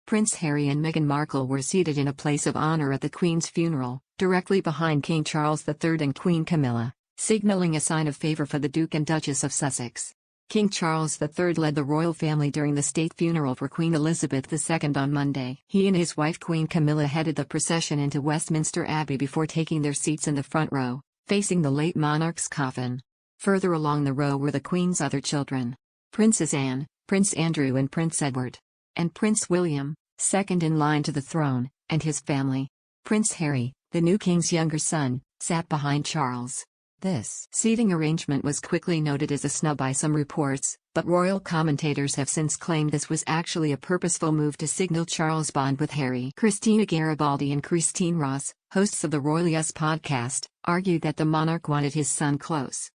Prince Harry and Meghan Markle were seated in a place of honor at the Queen's funeral, directly behind King Charles III and Queen Camilla, signaling a sign of favour for the Duke and Duchess of Sussex. King Charles III led the royal family during the state funeral for Queen Elizabeth II on Monday. He and his wife Queen Camilla headed the procession into Westminster Abbey before taking their seats in the front row, facing the late monarch's coffin. Further along the row were the Queen's other children: Princess Anne, Prince Andrew and Prince Edward. And Prince William, second in line to the throne, and his family. Prince Harry, the new king's younger son, sat behind Charles. This seating arrangement was quickly noted as a snub by some reports, but royal commentators have since claimed this was actually a purposeful move to signal Charles' bond with Harry. Christina Garibaldi and Christine Ross, hosts of the Royal Yes podcast, argued that the monarch wanted his son close.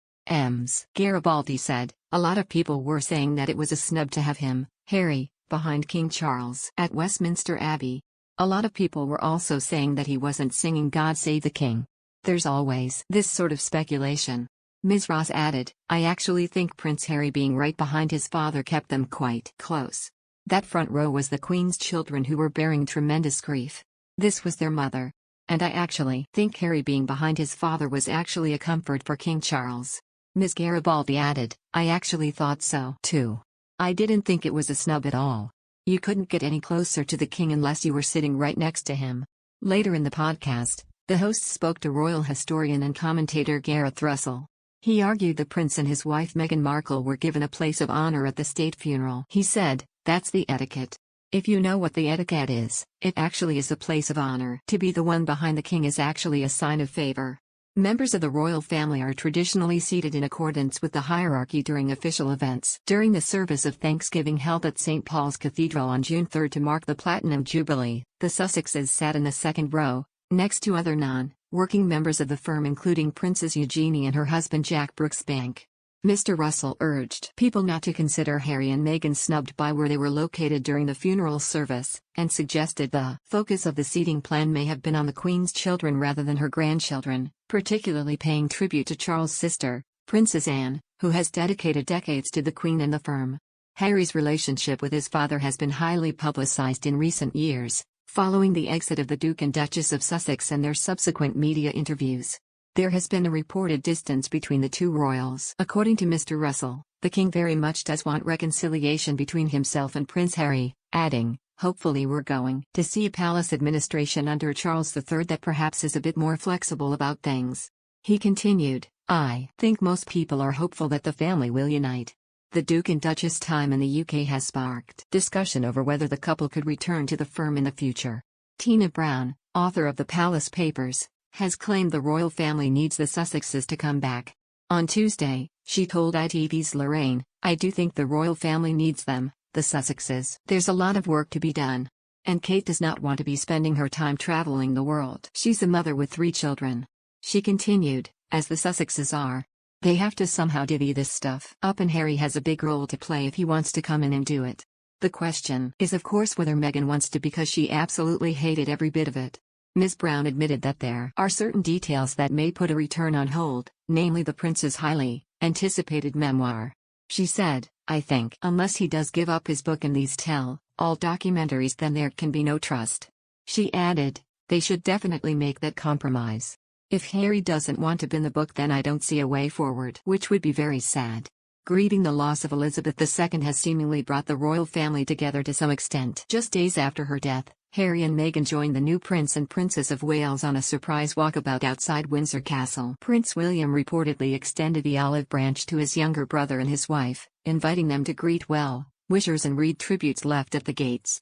Garibaldi said, "A lot of people were saying that it was a snub to have him, Harry, behind King Charles at Westminster Abbey. A lot of people were also saying that he wasn't singing God Save the King. There's always this sort of speculation." Ms. Ross added, "I actually think Prince Harry being right behind his father kept them quite close. That front row was the Queen's children who were bearing tremendous grief. This was their mother. And I actually think Harry being behind his father was actually a comfort for King Charles." Ms. Garibaldi added, "I actually thought so too. I didn't think it was a snub at all. You couldn't get any closer to the king unless you were sitting right next to him." Later in the podcast, the host spoke to royal historian and commentator Gareth Russell. He argued the prince and his wife Meghan Markle were given a place of honor at the state funeral. He said, "That's the etiquette. If you know what the etiquette is, it actually is a place of honor. To be the one behind the king is actually a sign of favor." Members of the royal family are traditionally seated in accordance with the hierarchy during official events. During the service of Thanksgiving held at St. Paul's Cathedral on June 3 to mark the Platinum Jubilee, the Sussexes sat in the second row, next to other non-working members of the firm including Princess Eugenie and her husband Jack Brooksbank. Mr. Russell urged people not to consider Harry and Meghan snubbed by where they were located during the funeral service, and suggested the focus of the seating plan may have been on the Queen's children rather than her grandchildren, particularly paying tribute to Charles' sister, Princess Anne, who has dedicated decades to the Queen and the firm. Harry's relationship with his father has been highly publicized in recent years, following the exit of the Duke and Duchess of Sussex and their subsequent media interviews. There has been a reported distance between the two royals. According to Mr. Russell, the king very much does want reconciliation between himself and Prince Harry, adding, "Hopefully we're going to see a palace administration under Charles III that perhaps is a bit more flexible about things." He continued, "I think most people are hopeful that the family will unite." The Duke and Duchess time in the UK has sparked discussion over whether the couple could return to the firm in the future. Tina Brown, author of The Palace Papers, has claimed the royal family needs the Sussexes to come back. On Tuesday, she told ITV's Lorraine, "I do think the royal family needs them, the Sussexes. There's a lot of work to be done. And Kate does not want to be spending her time traveling the world. She's a mother with 3 children." She continued, "As the Sussexes are. They have to somehow divvy this stuff up and Harry has a big role to play if he wants to come in and do it. The question is of course whether Meghan wants to because she absolutely hated every bit of it." Ms. Brown admitted that there are certain details that may put a return on hold, namely the prince's highly anticipated memoir. She said, "I think unless he does give up his book and these tell-all documentaries then there can be no trust." She added, "They should definitely make that compromise. If Harry doesn't want to bin the book then I don't see a way forward, which would be very sad." Grieving the loss of Elizabeth II has seemingly brought the royal family together to some extent. Just days after her death, Harry and Meghan joined the new Prince and Princess of Wales on a surprise walkabout outside Windsor Castle. Prince William reportedly extended the olive branch to his younger brother and his wife, inviting them to greet well-wishers and read tributes left at the gates.